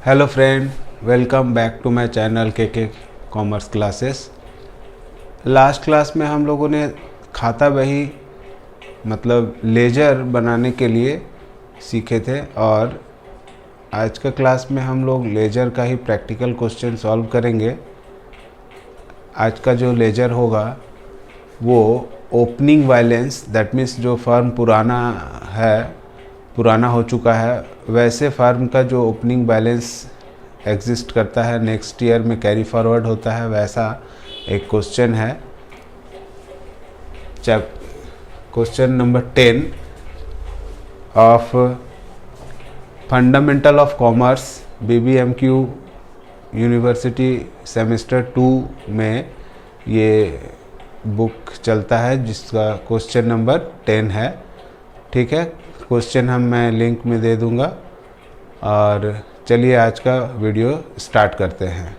Hello friend, welcome back to my channel के commerce classes. Last class में हम लोगों ने खाता बही मतलब लेजर बनाने के लिए सीखे थे और आज का क्लास में हम लोग लेजर का ही प्रैक्टिकल क्वेश्चन सॉल्व करेंगे। आज का जो लेजर होगा वो ओपनिंग बैलेंस, दैट मीन्स जो फर्म पुराना हो चुका है वैसे फर्म का जो ओपनिंग बैलेंस एग्जिस्ट करता है, नेक्स्ट ईयर में कैरी फॉरवर्ड होता है, वैसा एक क्वेश्चन है। Question number 10 of fundamental of commerce BBMQ university semester 2 में ये बुक चलता है जिसका क्वेश्चन नंबर 10 है। ठीक है, क्वेश्चन मैं लिंक में दे दूंगा और चलिए आज का वीडियो स्टार्ट करते हैं।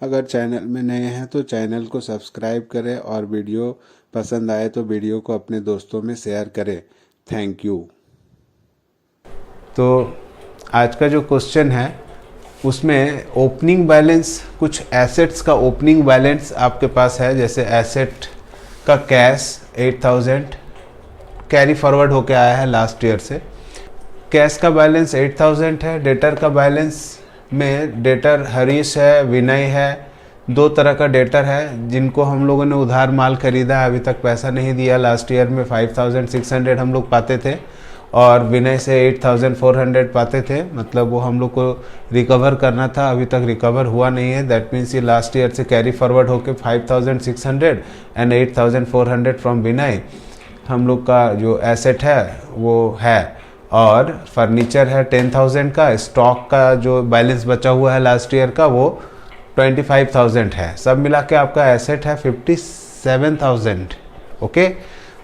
अगर चैनल में नए हैं तो चैनल को सब्सक्राइब करें और वीडियो पसंद आए तो वीडियो को अपने दोस्तों में शेयर करें। Thank you. तो आज का जो क्वेश्चन है उसमें ओपनिंग बैलेंस, कुछ एसेट्स का ओपनिंग बैलेंस आपके पास है। जैसे एसेट का कैश 8000 कैरी फॉरवर्ड होके आया है लास्ट ईयर से। कैश का बैलेंस 8000 है। डेटर का बैलेंस में डेटर हरीश है, विनय है, दो तरह का डेटर है जिनको हम लोगों ने उधार माल खरीदा है, अभी तक पैसा नहीं दिया। लास्ट ईयर में 5600 हम लोग पाते थे और विनय से 8400 पाते थे, मतलब वो हम लोग को रिकवर करना था, अभी तक रिकवर हुआ नहीं है। दैट मीन्स ये लास्ट ईयर से कैरी फॉरवर्ड होके 5600 एंड 8400 फ्रॉम विनय हम लोग का जो एसेट है वो है। और फर्नीचर है 10000 का। स्टॉक का जो बैलेंस बचा हुआ है लास्ट ईयर का वो 25000 है। सब मिला के आपका एसेट है 57000। ओके,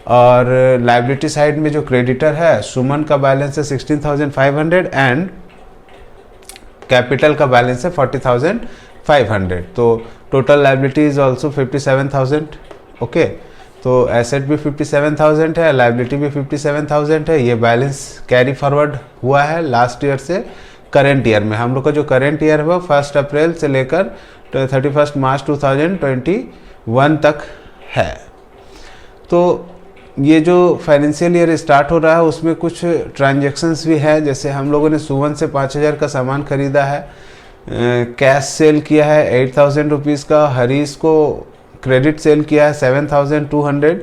और लाइबिलिटी साइड में जो क्रेडिटर है सुमन का बैलेंस है 16500 एंड कैपिटल का बैलेंस है 40500। तो total liability is also 57000। Okay, तो एसेट भी 57000 है, लाइबिलिटी भी 57000 है। ये बैलेंस कैरी फॉरवर्ड हुआ है लास्ट ईयर से करेंट ईयर में। हम लोग का जो करेंट ईयर है वो 1 अप्रैल से लेकर 31 मार्च 2021 तक है। तो ये जो फाइनेंशियल ईयर स्टार्ट हो रहा है उसमें कुछ ट्रांजैक्शंस भी है। जैसे हम लोगों ने सुमन से 5000 का सामान खरीदा है, कैश सेल किया है 8000 रुपीज़ का, हरीश को क्रेडिट सेल किया है 7200।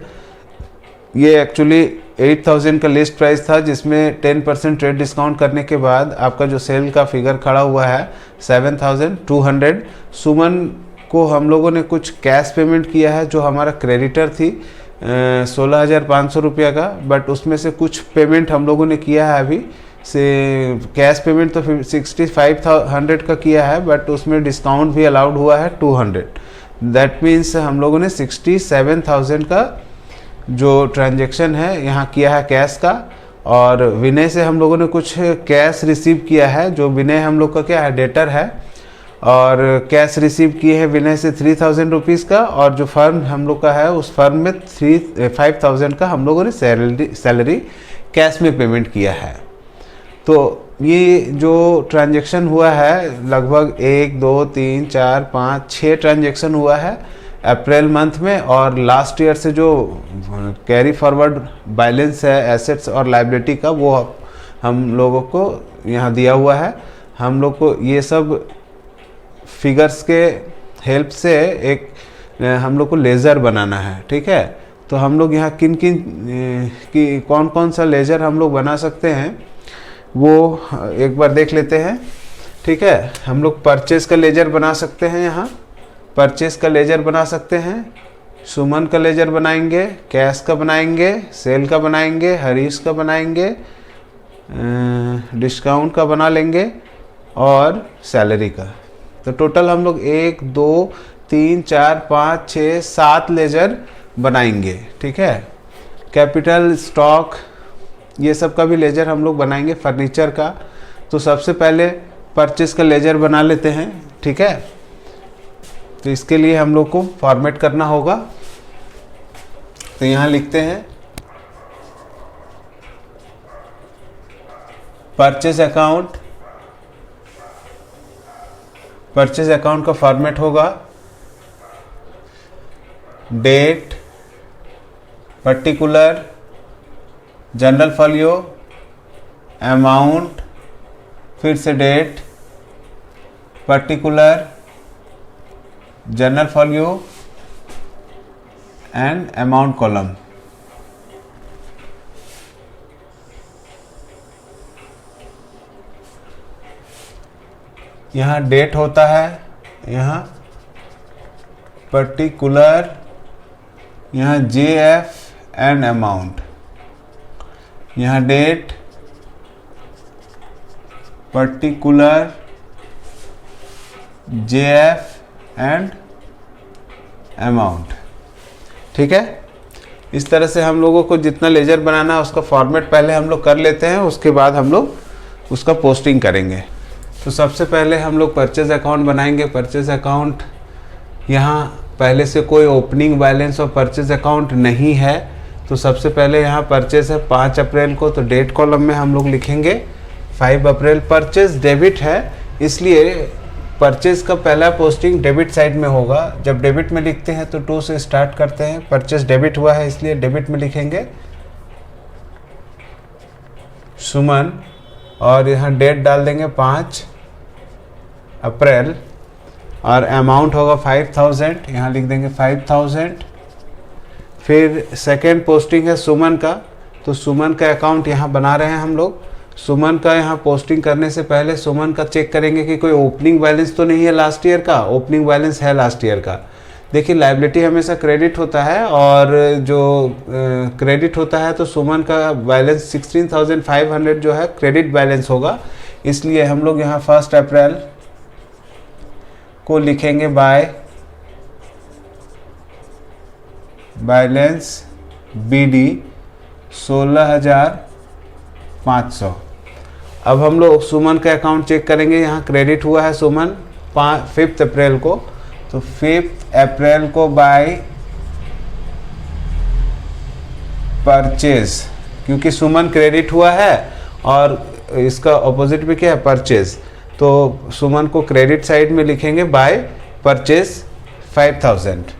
ये एक्चुअली 8000 का लिस्ट प्राइस था जिसमें 10% ट्रेड डिस्काउंट करने के बाद आपका जो सेल का फिगर खड़ा हुआ है 7200। सुमन को हम लोगों ने कुछ कैश पेमेंट किया है जो हमारा क्रेडिटर थी 16500 रुपया का, बट उसमें से कुछ पेमेंट हम लोगों ने किया है अभी से। कैश पेमेंट तो 6500 का किया है बट उसमें डिस्काउंट भी अलाउड हुआ है 200। दैट मीन्स हम लोगों ने 67000 का जो ट्रांजैक्शन है यहाँ किया है कैश का। और विनय से हम लोगों ने कुछ कैश रिसीव किया है, जो विनय हम लोग का क्या है डेटर है, और कैश रिसीव किए हैं विनय से 3000 रुपीज़ का। और जो फर्म हम लोग का है उस फर्म में 5000 का हम लोगों ने सैलरी कैश में पेमेंट किया है। तो ये जो ट्रांजैक्शन हुआ है लगभग 1 2 3 4 5 6 ट्रांजैक्शन हुआ है अप्रैल मंथ में। और लास्ट ईयर से जो कैरी फॉरवर्ड बैलेंस है एसेट्स और लाइबिलिटी का वो हम लोगों को यहाँ दिया हुआ है। हम लोग को ये सब फिगर्स के हेल्प से एक हम लोग को लेज़र बनाना है। ठीक है, तो हम लोग यहाँ किन कौन कौन सा लेज़र हम लोग बना सकते हैं वो एक बार देख लेते हैं। ठीक है, हम लोग परचेस का लेजर बना सकते हैं। यहाँ परचेस का लेजर बना सकते हैं, सुमन का लेजर बनाएंगे, कैश का बनाएंगे, सेल का बनाएंगे, हरीश का बनाएंगे, डिस्काउंट का बना लेंगे और सैलरी का। तो टोटल हम लोग 1 2 3 4 5 6 7 लेजर बनाएंगे। ठीक है, कैपिटल, स्टॉक, ये सब का भी लेजर हम लोग बनाएंगे। फर्नीचर का तो सबसे पहले परचेस का लेजर बना लेते हैं। ठीक है, तो इसके लिए हम लोग को फॉर्मेट करना होगा। तो यहाँ लिखते हैं परचेस अकाउंट परचेज अकाउंट का फॉर्मेट होगा date, particular, journal folio, amount, फिर से date, particular, journal folio and amount column. यहाँ डेट होता है, यहाँ पर्टिकुलर, यहाँ JF एंड अमाउंट, यहाँ date, particular, JF and amount. ठीक है, इस तरह से हम लोगों को जितना लेजर बनाना है उसका फॉर्मेट पहले हम लोग कर लेते हैं, उसके बाद हम लोग उसका पोस्टिंग करेंगे। तो सबसे पहले हम लोग परचेज अकाउंट बनाएंगे। परचेज अकाउंट, यहाँ पहले से कोई ओपनिंग बैलेंस और परचेज अकाउंट नहीं है, तो सबसे पहले यहाँ परचेज है 5 अप्रैल को, तो डेट कॉलम में हम लोग लिखेंगे 5 अप्रैल। परचेज डेबिट है, इसलिए परचेज का पहला पोस्टिंग डेबिट साइड में होगा। जब डेबिट में लिखते हैं तो 2 से स्टार्ट करते हैं। परचेज डेबिट हुआ है इसलिए डेबिट में लिखेंगे सुमन, और यहाँ डेट डाल देंगे 5 अप्रैल, और अमाउंट होगा 5000, यहाँ लिख देंगे 5000। फिर सेकेंड पोस्टिंग है सुमन का, तो सुमन का अकाउंट यहाँ बना रहे हैं हम लोग। सुमन का यहाँ पोस्टिंग करने से पहले सुमन का चेक करेंगे कि कोई ओपनिंग बैलेंस तो नहीं है लास्ट ईयर का। ओपनिंग बैलेंस है लास्ट ईयर का। देखिए, लायबिलिटी हमेशा क्रेडिट होता है, और जो क्रेडिट होता है तो सुमन का बैलेंस 16,500 जो है क्रेडिट बैलेंस होगा, इसलिए हम लोग यहाँ 1 अप्रैल को लिखेंगे बाय बैलेंस BD 16,500। अब हम लोग सुमन का अकाउंट चेक करेंगे। यहाँ क्रेडिट हुआ है सुमन 5 अप्रैल को, तो 5 अप्रैल को बाय परचेज, क्योंकि सुमन क्रेडिट हुआ है और इसका ऑपोजिट भी क्या है, परचेज, तो सुमन को क्रेडिट साइड में लिखेंगे बाय परचेज 5000।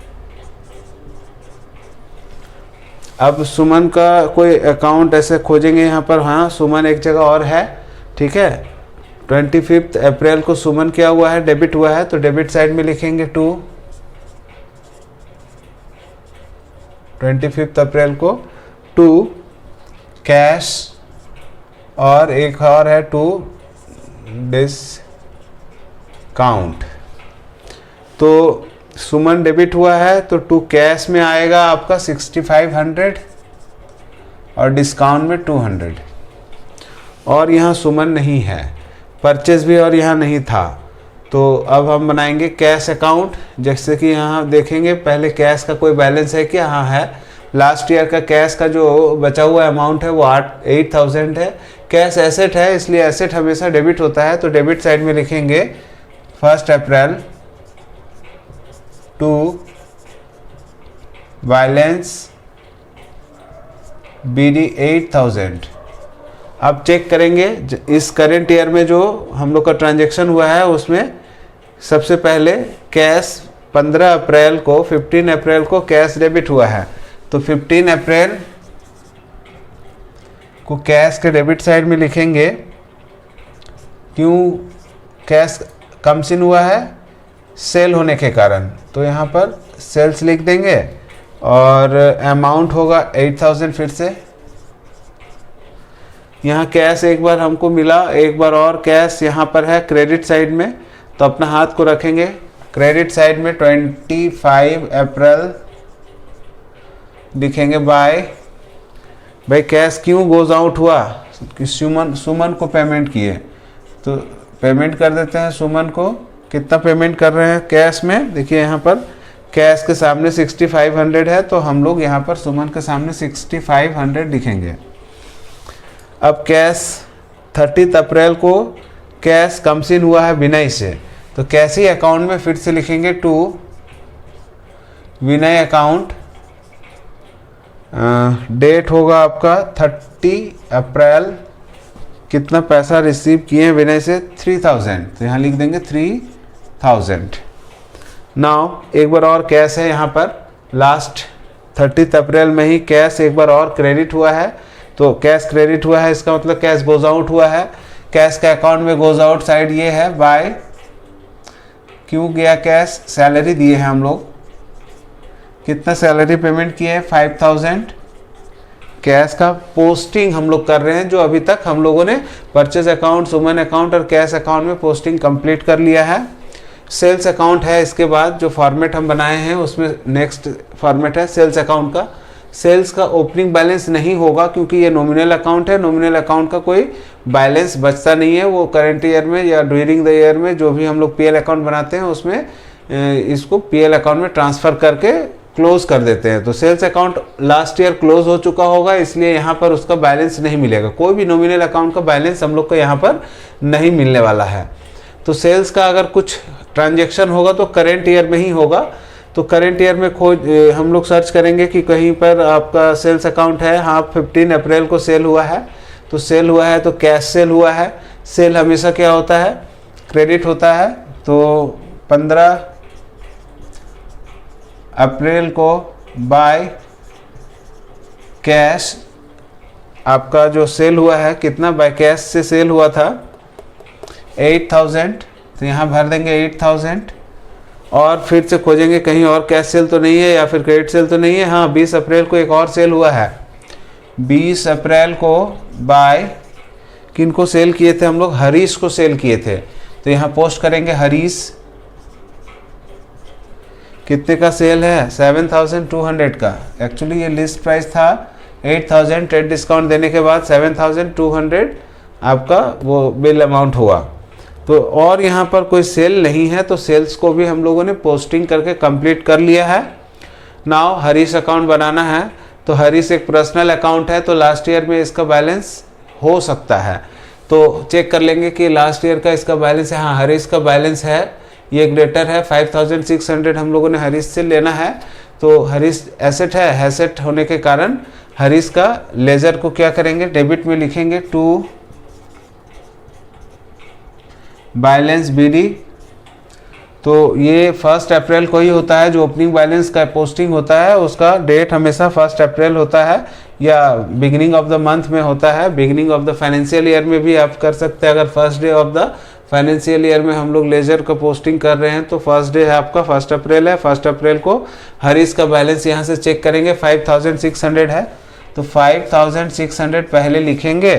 अब सुमन का कोई अकाउंट ऐसे खोजेंगे यहाँ पर, हाँ सुमन एक जगह और है, ठीक है। 25 अप्रैल को सुमन क्या हुआ है, डेबिट हुआ है, तो डेबिट साइड में लिखेंगे 2। 25 अप्रैल को 2 कैश, और एक और है 2 डिस्काउंट। तो सुमन डेबिट हुआ है तो 2 कैश में आएगा आपका 6500 और डिस्काउंट में 200। और यहाँ सुमन नहीं है, परचेज भी और यहाँ नहीं था, तो अब हम बनाएंगे कैश अकाउंट। जैसे कि यहाँ देखेंगे पहले कैश का कोई बैलेंस है क्या, हाँ है। लास्ट ईयर का कैश का जो बचा हुआ अमाउंट है वो 8000 है। कैश एसेट है, इसलिए एसेट हमेशा डेबिट होता है, तो डेबिट साइड में लिखेंगे 1 अप्रैल टू बैलेंस BD 8000। अब चेक करेंगे इस करेंट ईयर में जो हम लोग का ट्रांजैक्शन हुआ है उसमें सबसे पहले कैश 15 अप्रैल को 15 अप्रैल को कैश डेबिट हुआ है, तो 15 अप्रैल को कैश के डेबिट साइड में लिखेंगे। क्यों कैश कम सिन हुआ है, सेल होने के कारण, तो यहाँ पर सेल्स लिख देंगे, और अमाउंट होगा 8000। फिर से यहाँ कैश एक बार हमको मिला, एक बार और कैश यहाँ पर है क्रेडिट साइड में, तो अपना हाथ को रखेंगे क्रेडिट साइड में। 25 अप्रैल लिखेंगे बाय, भाई कैश क्यों गोज आउट हुआ कि सुमन को पेमेंट किए, तो पेमेंट कर देते हैं सुमन को। कितना पेमेंट कर रहे हैं कैश में, देखिए यहाँ पर कैश के सामने 6500 है, तो हम लोग यहाँ पर सुमन के सामने 6500 लिखेंगे। अब कैश 30 अप्रैल को कैश कमसिन हुआ है विनय से, तो कैश ही अकाउंट में फिर से लिखेंगे 2 विनय अकाउंट। डेट होगा आपका 30 अप्रैल, कितना पैसा रिसीव किए हैं विनय से 3000, तो यहाँ लिख देंगे 3000। 5000। नाउ एक बार और कैश है यहाँ पर, लास्ट 30 अप्रैल में ही कैश एक बार और क्रेडिट हुआ है। तो कैश क्रेडिट हुआ है, इसका मतलब कैश गोज आउट हुआ है। कैश का अकाउंट में गोज आउट साइड ये है, बाय क्यों गया कैश, सैलरी दिए हैं हम लोग, कितना सैलरी पेमेंट किए हैं 5000। कैश का पोस्टिंग हम लोग कर रहे हैं, जो अभी तक हम लोगों ने परचेज अकाउंट, वुमेन अकाउंट और कैश अकाउंट में पोस्टिंग कंप्लीट कर लिया है। सेल्स अकाउंट है, इसके बाद जो फॉर्मेट हम बनाए हैं उसमें नेक्स्ट फॉर्मेट है सेल्स अकाउंट का। सेल्स का ओपनिंग बैलेंस नहीं होगा क्योंकि ये नॉमिनल अकाउंट है। नॉमिनल अकाउंट का कोई बैलेंस बचता नहीं है, वो करंट ईयर में या ड्यूरिंग द ईयर में जो भी हम लोग पीएल अकाउंट बनाते हैं उसमें इसको पीएल अकाउंट में ट्रांसफ़र करके क्लोज कर देते हैं। तो sales account last year close हो चुका होगा, इसलिए यहाँ पर उसका बैलेंस नहीं मिलेगा। कोई भी नॉमिनल अकाउंट का बैलेंस हम लोग को यहाँ पर नहीं मिलने वाला है। तो सेल्स का अगर कुछ ट्रांजेक्शन होगा तो करेंट ईयर में ही होगा। तो करेंट ईयर में हम लोग सर्च करेंगे कि कहीं पर आपका सेल्स अकाउंट है। हाँ, 15 अप्रैल को सेल हुआ है, तो सेल हुआ है तो कैश सेल हुआ है। सेल हमेशा क्या होता है, क्रेडिट होता है। तो 15 अप्रैल को बाय कैश आपका जो सेल हुआ है, कितना बाय कैश से सेल हुआ था 8000, तो यहाँ भर देंगे 8000 और फिर से खोजेंगे कहीं और कैश सेल तो नहीं है या फिर क्रेडिट सेल तो नहीं है। हाँ, 20 अप्रैल को एक और सेल हुआ है। 20 अप्रैल को बाय किनको सेल किए थे हम लोग, हरीश को सेल किए थे। तो यहाँ पोस्ट करेंगे हरीश, कितने का सेल है 7200 का। एक्चुअली ये लिस्ट प्राइस था 8000, ट्रेड डिस्काउंट देने के बाद 7200 आपका वो बिल अमाउंट हुआ। तो और यहाँ पर कोई सेल नहीं है, तो सेल्स को भी हम लोगों ने पोस्टिंग करके कंप्लीट कर लिया है। नाउ हरीश अकाउंट बनाना है। तो हरीश एक पर्सनल अकाउंट है, तो लास्ट ईयर में इसका बैलेंस हो सकता है। तो चेक कर लेंगे कि लास्ट ईयर का इसका बैलेंस है। हाँ, हरीश का बैलेंस है, ये एक डेटर है 5600 हम लोगों ने हरीश से लेना है। तो हरीश एसेट है, एसेट होने के कारण हरीश का लेजर को क्या करेंगे, डेबिट में लिखेंगे टू बैलेंस बीडी। तो ये 1 अप्रैल को ही होता है, जो ओपनिंग बैलेंस का पोस्टिंग होता है उसका डेट हमेशा 1 अप्रैल होता है या बिगिनिंग ऑफ द मंथ में होता है। Beginning of the financial year में भी आप कर सकते हैं। अगर first day of the financial year में हम लोग लेजर का पोस्टिंग कर रहे हैं तो फर्स्ट डे है आपका 1 अप्रैल है। 1 अप्रैल को हरीश का बैलेंस यहाँ से चेक करेंगे 5600 है, तो 5600 पहले लिखेंगे।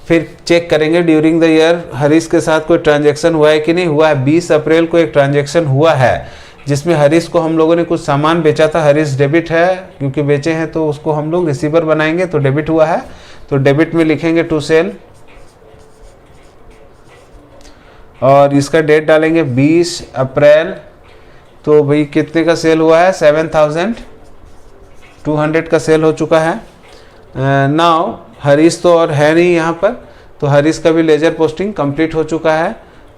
फिर चेक करेंगे ड्यूरिंग द ईयर हरीश के साथ कोई ट्रांजैक्शन हुआ है कि नहीं हुआ है। 20 अप्रैल को एक ट्रांजैक्शन हुआ है जिसमें हरीश को हम लोगों ने कुछ सामान बेचा था। हरीश डेबिट है, क्योंकि बेचे हैं तो उसको हम लोग रिसीवर बनाएंगे, तो डेबिट हुआ है। तो डेबिट में लिखेंगे टू सेल और इसका डेट डालेंगे 20 अप्रैल। तो भाई कितने का सेल हुआ है 7200 का सेल हो चुका है। नाउ हरीश तो और है नहीं यहाँ पर, तो हरीश का भी लेजर पोस्टिंग कंप्लीट हो चुका है।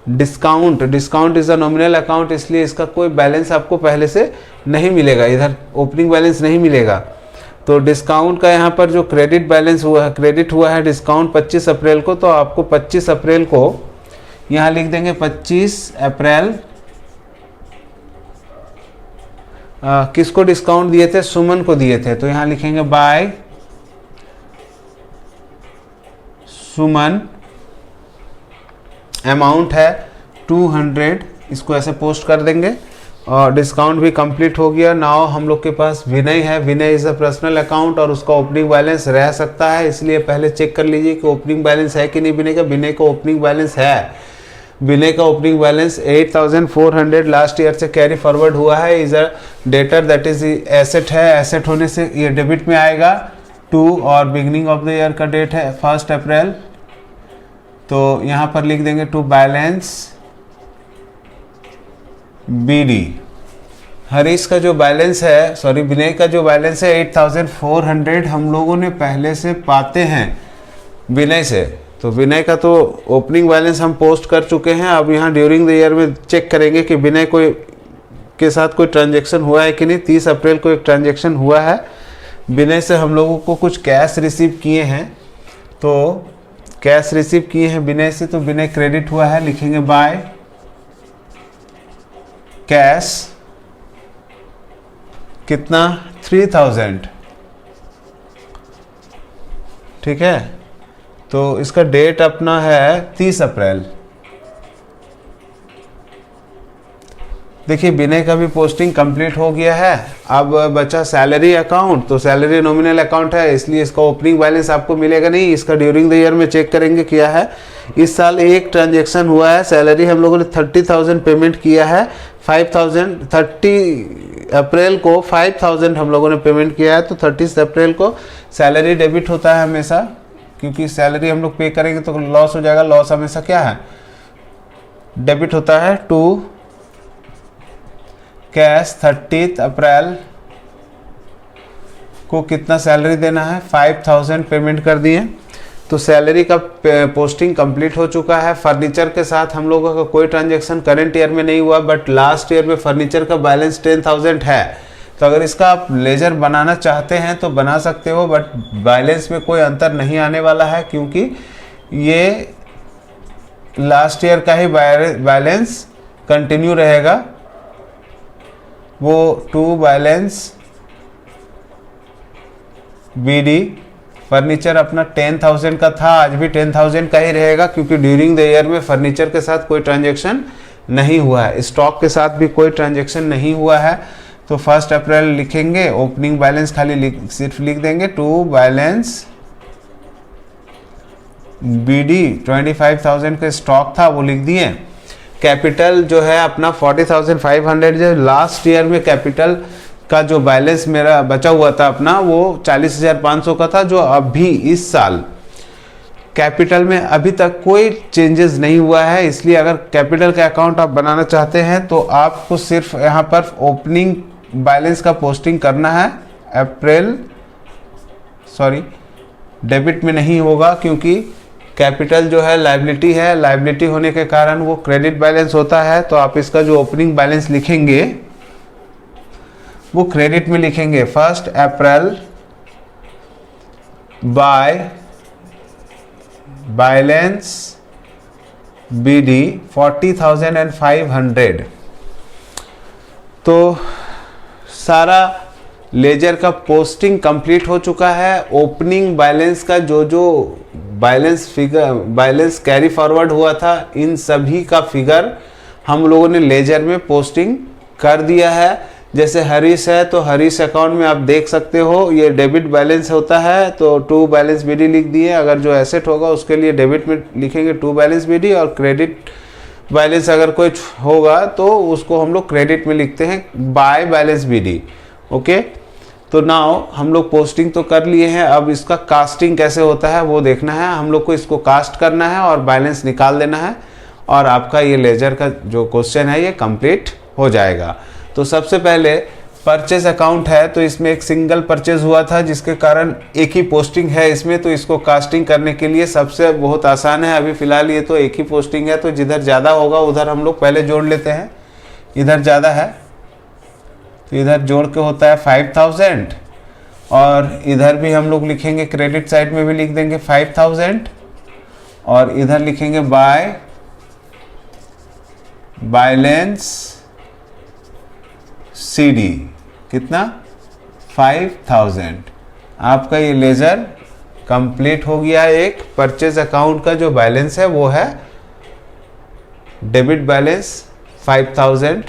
Discount is a nominal account, इसलिए इसका कोई बैलेंस आपको पहले से नहीं मिलेगा, इधर ओपनिंग बैलेंस नहीं मिलेगा। तो डिस्काउंट का यहाँ पर जो क्रेडिट बैलेंस हुआ है, क्रेडिट हुआ है डिस्काउंट 25 अप्रैल को, तो आपको 25 अप्रैल को यहाँ लिख देंगे 25 अप्रैल किसको डिस्काउंट दिए थे, सुमन को दिए थे। तो यहाँ लिखेंगे बाय सुमन, अमाउंट है 200, इसको ऐसे पोस्ट कर देंगे और डिस्काउंट भी कंप्लीट हो गया। नाउ हम लोग के पास विनय है। विनय इज़ अ पर्सनल अकाउंट और उसका ओपनिंग बैलेंस रह सकता है, इसलिए पहले चेक कर लीजिए कि ओपनिंग बैलेंस है कि नहीं विनय का। विनय का ओपनिंग बैलेंस है। विनय का ओपनिंग बैलेंस 8400 लास्ट ईयर से कैरी फॉरवर्ड हुआ है। Is a debtor that is asset है, एसेट होने से ये डेबिट में आएगा 2 और बिगनिंग ऑफ द ईयर का डेट है 1 अप्रैल। तो यहाँ पर लिख देंगे टू बैलेंस बीडी। हरीश का जो बैलेंस है, सॉरी विनय का जो बैलेंस है 8400 हम लोगों ने पहले से पाते हैं विनय से। तो विनय का तो ओपनिंग बैलेंस हम पोस्ट कर चुके हैं। अब यहाँ ड्यूरिंग द ईयर में चेक करेंगे कि विनय के साथ कोई ट्रांजैक्शन हुआ है कि नहीं। 30 अप्रैल को एक ट्रांजैक्शन हुआ है, विनय से हम लोगों को कुछ कैश रिसीव किए हैं। तो कैश रिसीव किए हैं विनय से, तो विनय क्रेडिट हुआ है, लिखेंगे बाय कैश कितना 3000, ठीक है। तो इसका डेट अपना है 30 अप्रैल। देखिए विनय का भी पोस्टिंग कंप्लीट हो गया है। अब बचा सैलरी अकाउंट। तो सैलरी नॉमिनल अकाउंट है, इसलिए इसका ओपनिंग बैलेंस आपको मिलेगा नहीं। इसका ड्यूरिंग द ईयर में चेक करेंगे क्या है। इस साल एक ट्रांजैक्शन हुआ है। सैलरी हम लोगों ने 30,000 पेमेंट किया है। 5,000 30 अप्रैल को 5,000 हम लोगों ने पेमेंट किया है। तो 30 अप्रैल को सैलरी डेबिट होता है हमेशा, क्योंकि सैलरी हम लोग पे करेंगे तो लॉस हो जाएगा। लॉस हमेशा क्या है, डेबिट होता है टू कैश। 30 अप्रैल को कितना सैलरी देना है, 5,000 पेमेंट कर दिए। तो सैलरी का पोस्टिंग कंप्लीट हो चुका है। फर्नीचर के साथ हम लोगों का कोई ट्रांजैक्शन करंट ईयर में नहीं हुआ, बट लास्ट ईयर में फर्नीचर का बैलेंस 10,000 है। तो अगर इसका आप लेजर बनाना चाहते हैं तो बना सकते हो, बट बैलेंस में कोई अंतर नहीं आने वाला है, क्योंकि ये लास्ट ईयर का ही बैलेंस कंटिन्यू रहेगा। वो टू बैलेंस बीडी फर्नीचर अपना 10,000 का था, आज भी 10,000 का ही रहेगा, क्योंकि ड्यूरिंग द ईयर में फर्नीचर के साथ कोई ट्रांजैक्शन नहीं हुआ है। स्टॉक के साथ भी कोई ट्रांजैक्शन नहीं हुआ है। तो 1 अप्रैल लिखेंगे, ओपनिंग बैलेंस खाली सिर्फ लिख देंगे टू बैलेंस बीडी। 25,000 का स्टॉक था वो लिख दिए। कैपिटल जो है अपना 40,500, जो लास्ट ईयर में कैपिटल का जो बैलेंस मेरा बचा हुआ था अपना, वो 40,500 का था, जो अभी इस साल कैपिटल में अभी तक कोई चेंजेस नहीं हुआ है। इसलिए अगर कैपिटल का अकाउंट आप बनाना चाहते हैं तो आपको सिर्फ यहाँ पर ओपनिंग बैलेंस का पोस्टिंग करना है। डेबिट में नहीं होगा, क्योंकि कैपिटल जो है लायबिलिटी है। लायबिलिटी होने के कारण वो क्रेडिट बैलेंस होता है। तो आप इसका जो ओपनिंग बैलेंस लिखेंगे वो क्रेडिट में लिखेंगे। 1 अप्रैल बाय बैलेंस बीडी 40,500। तो सारा लेजर का पोस्टिंग कंप्लीट हो चुका है। ओपनिंग बैलेंस का जो बैलेंस कैरी फॉरवर्ड हुआ था, इन सभी का फिगर हम लोगों ने लेजर में पोस्टिंग कर दिया है। जैसे हरीश है तो हरीश अकाउंट में आप देख सकते हो ये डेबिट बैलेंस होता है, तो टू बैलेंस बीडी लिख दिए। अगर जो एसेट होगा उसके लिए डेबिट में लिखेंगे टू बैलेंस बीडी, और क्रेडिट बैलेंस अगर कुछ होगा तो उसको हम लोग क्रेडिट में लिखते हैं बाय बैलेंस बीडी। ओके, तो नाउ हम लोग पोस्टिंग तो कर लिए हैं। अब इसका कास्टिंग कैसे होता है वो देखना है। हम लोग को इसको कास्ट करना है और बैलेंस निकाल देना है, और आपका ये लेजर का जो क्वेश्चन है ये कंप्लीट हो जाएगा। तो सबसे पहले परचेज अकाउंट है, तो इसमें एक सिंगल परचेज हुआ था, जिसके कारण एक ही पोस्टिंग है इसमें। तो इसको कास्टिंग करने के लिए सबसे बहुत आसान है। अभी फिलहाल ये तो एक ही पोस्टिंग है, तो जिधर ज़्यादा होगा उधर हम लोग पहले जोड़ लेते हैं। इधर ज़्यादा है तो इधर जोड़ के होता है 5,000, और इधर भी हम लोग लिखेंगे, क्रेडिट साइड में भी लिख देंगे 5,000, और इधर लिखेंगे बाय बैलेंस सीडी कितना 5,000। आपका ये लेजर कंप्लीट हो गया। एक परचेज अकाउंट का जो बैलेंस है वो है डेबिट बैलेंस 5,000,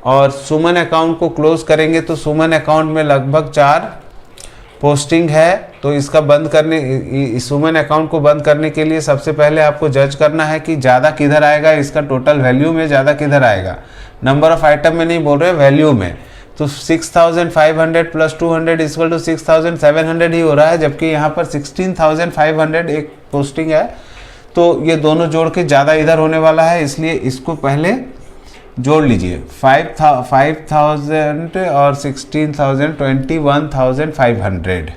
और सुमन अकाउंट को क्लोज करेंगे तो सुमन अकाउंट में लगभग 4 पोस्टिंग है। तो इसका बंद करने, सुमन अकाउंट को बंद करने के लिए सबसे पहले आपको जज करना है कि ज़्यादा किधर आएगा, इसका टोटल वैल्यू में ज़्यादा किधर आएगा। नंबर ऑफ आइटम में नहीं बोल रहे, वैल्यू में। तो 6,500 प्लस 200 इक्वल टू 6,700 ही हो रहा है, जबकि यहाँ पर 16,500 एक पोस्टिंग है। तो ये दोनों जोड़ के ज़्यादा इधर होने वाला है, इसलिए इसको पहले जोड़ लीजिए। 5,000 और 16,000 21,500।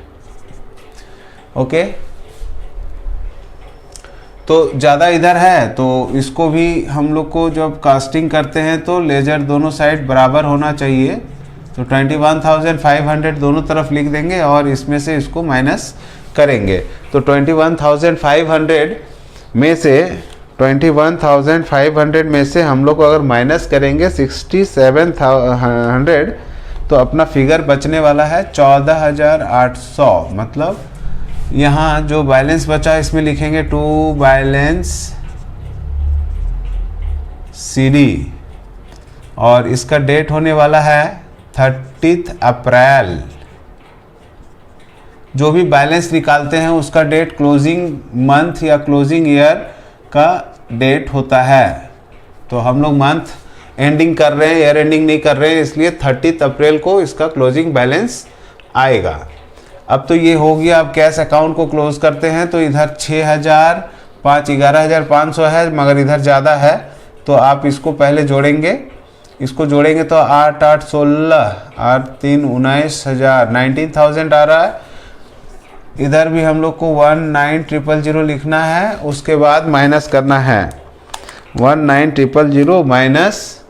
ओके, तो ज़्यादा इधर है, तो इसको भी हम लोग को जब कास्टिंग करते हैं तो लेजर दोनों साइड बराबर होना चाहिए। तो 21,500 दोनों तरफ लिख देंगे, और इसमें से इसको माइनस करेंगे। तो 21,500 में से 21,500 में से हम लोग अगर माइनस करेंगे 6700, तो अपना फिगर बचने वाला है 14,800। मतलब यहाँ जो बैलेंस बचा इसमें लिखेंगे टू बैलेंस CD, और इसका डेट होने वाला है 30 अप्रैल। जो भी बैलेंस निकालते हैं उसका डेट क्लोजिंग मंथ या क्लोजिंग ईयर का डेट होता है। तो हम लोग मंथ एंडिंग कर रहे हैं, ईयर एंडिंग नहीं कर रहे हैं, इसलिए 30 अप्रैल को इसका क्लोजिंग बैलेंस आएगा। अब तो ये हो गया। अब कैश अकाउंट को क्लोज करते हैं, तो इधर 6,000, 11,500 है, मगर इधर ज़्यादा है तो आप इसको पहले जोड़ेंगे। इसको जोड़ेंगे तो 8 8 16, 8 3 19,000, 19,000 आ रहा है। इधर भी हम लोग को 19,000 लिखना है, उसके बाद माइनस करना है 19,000 माइनस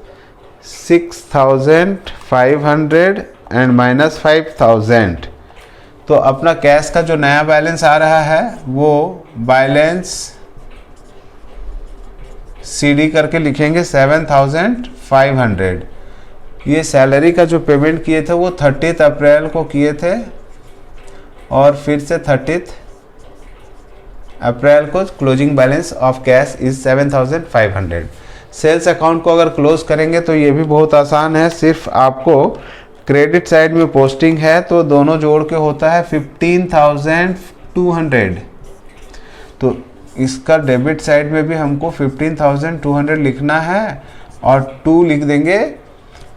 6,500 एंड माइनस 5,000। तो अपना कैश का जो नया बैलेंस आ रहा है वो बैलेंस CD करके लिखेंगे 7,500। ये सैलरी का जो पेमेंट किए थे वो 30 अप्रैल को किए थे, और फिर से 30 अप्रैल को closing balance of cash is 7,500। Sales account को अगर क्लोज करेंगे तो ये भी बहुत आसान है। सिर्फ आपको क्रेडिट साइड में पोस्टिंग है तो दोनों जोड़ के होता है 15,200। तो इसका डेबिट साइड में भी हमको 15,200 लिखना है, और 2 लिख देंगे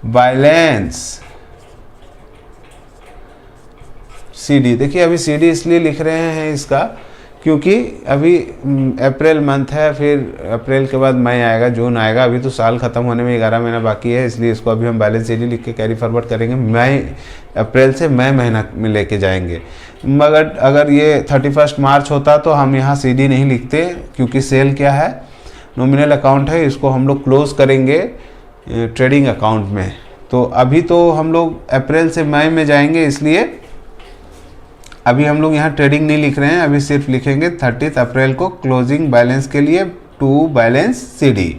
बैलेंस CD। देखिए अभी CD इसलिए लिख रहे हैं इसका क्योंकि अभी अप्रैल मंथ है, फिर अप्रैल के बाद मई आएगा, जून आएगा, अभी तो साल ख़त्म होने में 11 महीना बाकी है, इसलिए इसको अभी हम बैलेंस CD लिख के कैरी फॉरवर्ड करेंगे। मई अप्रैल से मई महीना में लेके जाएंगे। मगर अगर ये 31 मार्च होता तो हम यहाँ CD नहीं लिखते, क्योंकि सेल क्या है, नॉमिनल अकाउंट है, इसको हम लोग क्लोज करेंगे ट्रेडिंग अकाउंट में। तो अभी तो हम लोग अप्रैल से मई में जाएंगे, इसलिए अभी हम लोग यहाँ ट्रेडिंग नहीं लिख रहे हैं, अभी सिर्फ लिखेंगे 30 अप्रैल को क्लोजिंग बैलेंस के लिए टू बैलेंस CD।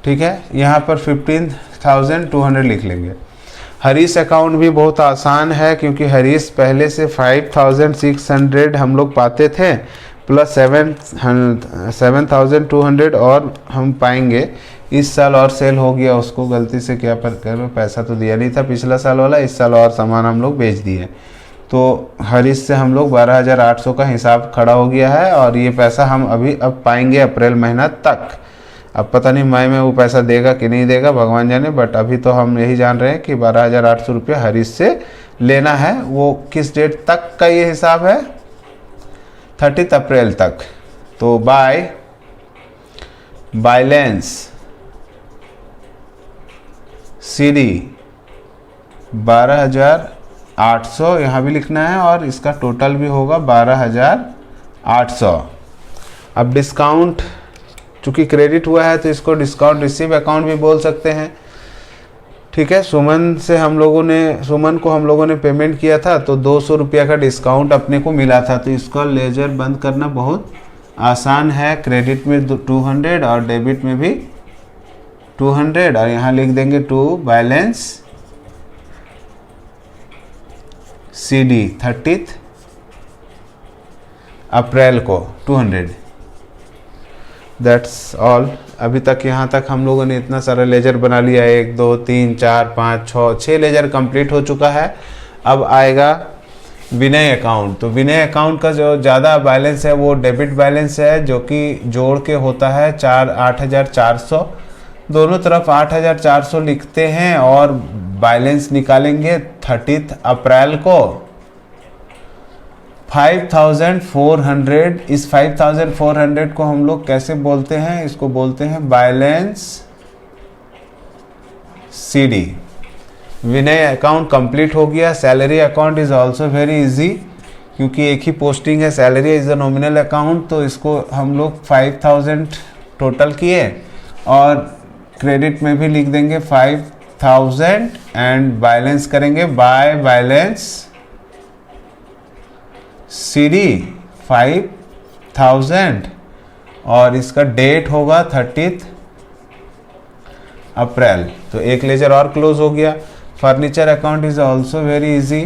ठीक है, यहाँ पर 15,200 लिख लेंगे। हरीश अकाउंट भी बहुत आसान है, क्योंकि हरीश पहले से 5,600 हम लोग पाते थे, प्लस 7,200 और हम पाएंगे। इस साल और सेल हो गया, उसको गलती से क्या पर कर पैसा तो दिया नहीं था पिछला साल वाला, इस साल और सामान हम लोग बेच दिए। तो हरीश से हम लोग 12,800 का हिसाब खड़ा हो गया है, और ये पैसा हम अब पाएंगे अप्रैल महीना तक। अब पता नहीं मई में वो पैसा देगा कि नहीं देगा, भगवान जाने, बट अभी तो हम यही जान रहे हैं कि 12,800 रुपये हरीश से लेना है। वो किस डेट तक का ये हिसाब है, 30 अप्रैल तक। तो बाय बैलेंस CD 12,800 यहाँ भी लिखना है, और इसका टोटल भी होगा 12,800। अब डिस्काउंट चूँकि क्रेडिट हुआ है तो इसको डिस्काउंट रिसीव अकाउंट भी बोल सकते हैं। ठीक है, सुमन को हम लोगों ने पेमेंट किया था, तो 200 रुपया का डिस्काउंट अपने को मिला था, तो इसका लेजर बंद करना बहुत आसान है। क्रेडिट में 200 और डेबिट में भी 200, और यहाँ लिख देंगे टू बैलेंस CD 30 अप्रैल को 200। That's all. अभी तक यहाँ तक हम लोगों ने इतना सारा लेजर बना लिया, 1 2 3 4 5 6 लेजर कंप्लीट हो चुका है। अब आएगा विनय अकाउंट। तो विनय अकाउंट का जो ज़्यादा बैलेंस है वो डेबिट बैलेंस है, जो कि जोड़ के होता है 8,400। दोनों तरफ 8,400 लिखते हैं, और बैलेंस निकालेंगे 30 अप्रैल को 5,400। इस 5,400 को हम लोग कैसे बोलते हैं, इसको बोलते हैं बैलेंस CD। विनय अकाउंट कंप्लीट हो गया। Salary account is also very easy, क्योंकि एक ही पोस्टिंग है, salary is the nominal account, तो इसको हम लोग 5,000 टोटल किए, और क्रेडिट में भी लिख देंगे 5,000 एंड बैलेंस करेंगे बाय बैलेंस CD 5,000 और इसका डेट होगा 30 अप्रैल। तो एक लेजर और क्लोज हो गया। Furniture account is also very easy.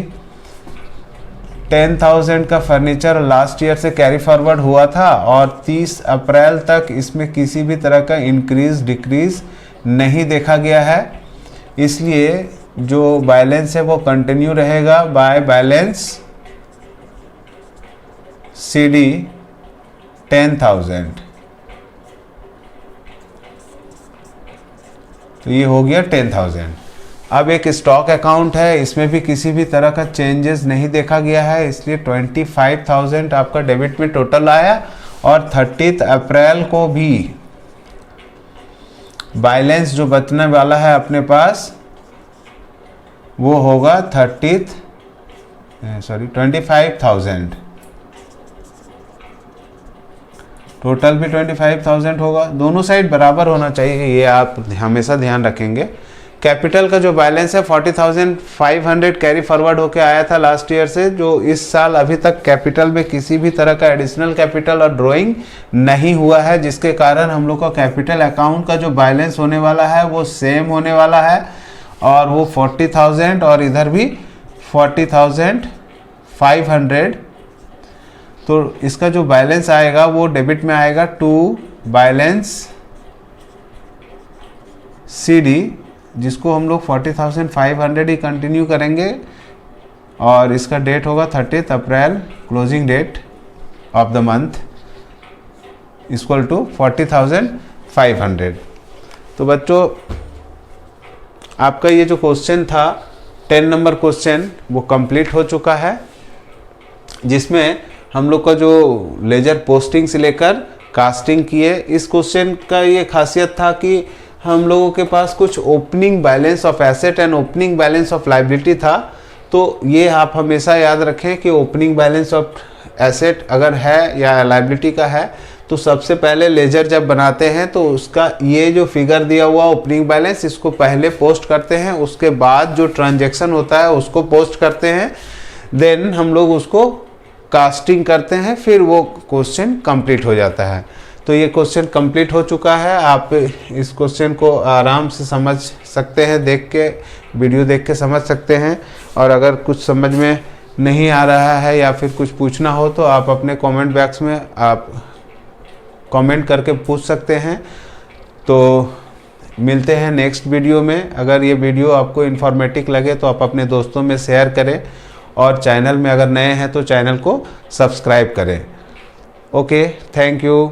10,000 का फर्नीचर लास्ट ईयर से कैरी फॉरवर्ड हुआ था और 30 अप्रैल तक इसमें किसी भी तरह का इंक्रीज डिक्रीज नहीं देखा गया है, इसलिए जो बैलेंस है वो कंटिन्यू रहेगा बाय बैलेंस CD 10,000। तो ये हो गया 10,000। अब एक स्टॉक अकाउंट है, इसमें भी किसी भी तरह का चेंजेस नहीं देखा गया है, इसलिए 25,000 आपका डेबिट में टोटल आया। और 30 अप्रैल को भी बैलेंस जो बचने वाला है अपने पास वो होगा 25,000। टोटल भी 25,000 होगा। दोनों साइड बराबर होना चाहिए, ये आप हमेशा ध्यान रखेंगे। कैपिटल का जो बैलेंस है 40,500 कैरी फॉरवर्ड होके आया था लास्ट ईयर से, जो इस साल अभी तक कैपिटल में किसी भी तरह का एडिशनल कैपिटल और ड्राइंग नहीं हुआ है, जिसके कारण हम लोग का कैपिटल अकाउंट का जो बैलेंस होने वाला है वो सेम होने वाला है, और वो 40,000 और इधर भी 40,500। तो इसका जो बैलेंस आएगा वो डेबिट में आएगा टू बैलेंस CD, जिसको हम लोग 40,500 ही कंटिन्यू करेंगे, और इसका डेट होगा 30 April, closing date of the month equal to 40,500। तो बच्चों आपका ये जो क्वेश्चन था 10 नंबर क्वेश्चन वो कंप्लीट हो चुका है, जिसमें हम लोग का जो लेजर पोस्टिंग से लेकर कास्टिंग किए। इस क्वेश्चन का ये खासियत था कि हम लोगों के पास कुछ opening balance of asset and opening balance of liability था। तो ये आप हमेशा याद रखें कि ओपनिंग बैलेंस ऑफ एसेट अगर है या लायबिलिटी का है तो सबसे पहले लेजर जब बनाते हैं तो उसका ये जो फिगर दिया हुआ ओपनिंग बैलेंस इसको पहले पोस्ट करते हैं, उसके बाद जो ट्रांजैक्शन होता है उसको पोस्ट करते हैं, देन हम लोग उसको कास्टिंग करते हैं, फिर वो क्वेश्चन कंप्लीट हो जाता है। तो ये क्वेश्चन कंप्लीट हो चुका है। आप इस क्वेश्चन को आराम से समझ सकते हैं, देख के वीडियो देख के समझ सकते हैं। और अगर कुछ समझ में नहीं आ रहा है या फिर कुछ पूछना हो तो आप अपने कमेंट बॉक्स में आप कमेंट करके पूछ सकते हैं। तो मिलते हैं नेक्स्ट वीडियो में। अगर ये वीडियो आपको इन्फॉर्मेटिव लगे तो आप अपने दोस्तों में शेयर करें, और चैनल में अगर नए हैं तो चैनल को सब्सक्राइब करें। Okay, thank you.